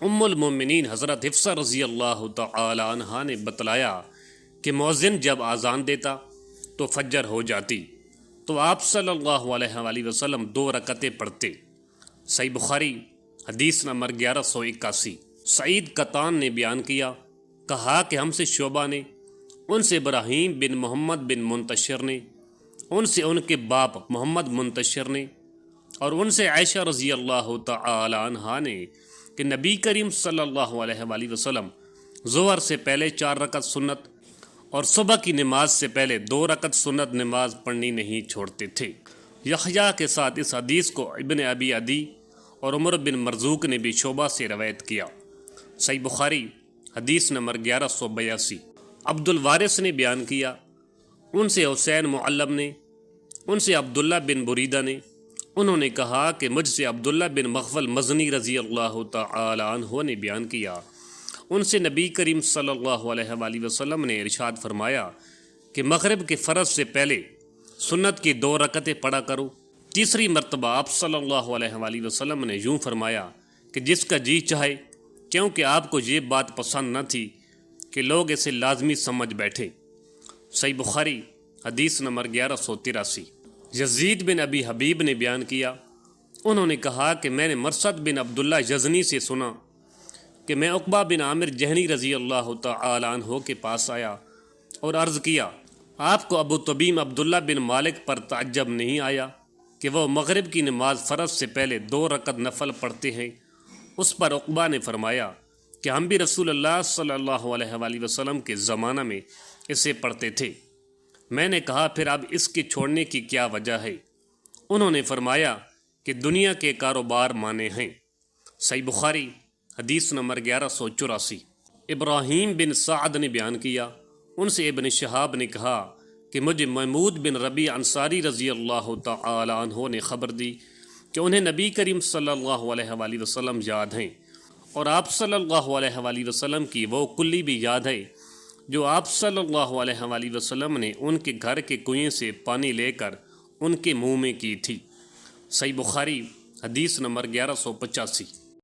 ام المومنین حضرت حفصہ رضی اللہ تعالی عنہا نے بتلایا کہ مؤذن جب اذان دیتا تو فجر ہو جاتی تو آپ صلی اللہ علیہ وآلہ وسلم 2 رکعتیں پڑھتے۔ صحیح بخاری حدیث نمبر 1181۔ سعید قطان نے بیان کیا، کہا کہ ہم سے شعبہ نے، ان سے ابراہیم بن محمد بن منتشر نے، ان سے ان کے باپ محمد منتشر نے، اور ان سے عائشہ رضی اللہ تعالی عنہا نے کہ نبی کریم صلی اللہ علیہ وآلہ وسلم ظہر سے پہلے 4 رکعت سنت اور صبح کی نماز سے پہلے 2 رکعت سنت نماز پڑھنی نہیں چھوڑتے تھے۔ یحییٰ کے ساتھ اس حدیث کو ابن ابی عدی اور عمر بن مرزوق نے بھی شعبہ سے روایت کیا۔ صحیح بخاری حدیث نمبر 1182۔ عبد الوارث نے بیان کیا، ان سے حسین معلم نے، ان سے عبداللہ بن بریدہ نے، انہوں نے کہا کہ مجھ سے عبداللہ بن مغفل مزنی رضی اللہ تعالی عنہ نے بیان کیا، ان سے نبی کریم صلی اللہ علیہ وآلہ وسلم نے ارشاد فرمایا کہ مغرب کے فرض سے پہلے سنت کی 2 رکعتیں پڑھا کرو۔ تیسری مرتبہ آپ صلی اللہ علیہ وآلہ وسلم نے یوں فرمایا کہ جس کا جی چاہے، کیونکہ آپ کو یہ بات پسند نہ تھی کہ لوگ اسے لازمی سمجھ بیٹھے۔ صحیح بخاری حدیث نمبر 1183۔ یزید بن ابی حبیب نے بیان کیا، انہوں نے کہا کہ میں نے مرثد بن عبداللہ یزنی سے سنا کہ میں عقبہ بن عامر جہنی رضی اللہ تعالی عنہ کے پاس آیا اور عرض کیا، آپ کو ابو طبیم عبداللہ بن مالک پر تعجب نہیں آیا کہ وہ مغرب کی نماز فرض سے پہلے 2 رکعت نفل پڑھتے ہیں؟ اس پر عقبہ نے فرمایا کہ ہم بھی رسول اللہ صلی اللہ علیہ وآلہ وسلم کے زمانہ میں اسے پڑھتے تھے۔ میں نے کہا پھر اب اس کے چھوڑنے کی کیا وجہ ہے؟ انہوں نے فرمایا کہ دنیا کے کاروبار مانے ہیں۔ صحیح بخاری حدیث نمبر 1184۔ ابراہیم بن سعد نے بیان کیا، ان سے ابن شہاب نے کہا کہ مجھے محمود بن ربیع انصاری رضی اللہ تعالی عنہ نے خبر دی کہ انہیں نبی کریم صلی اللہ علیہ وآلہ وسلم یاد ہیں، اور آپ صلی اللہ علیہ وآلہ وسلم کی وہ کلی بھی یاد ہے جو آپ صلی اللہ علیہ وآلہ وسلم نے ان کے گھر کے کنویں سے پانی لے کر ان کے منہ میں کی تھی۔ صحیح بخاری حدیث نمبر 1185۔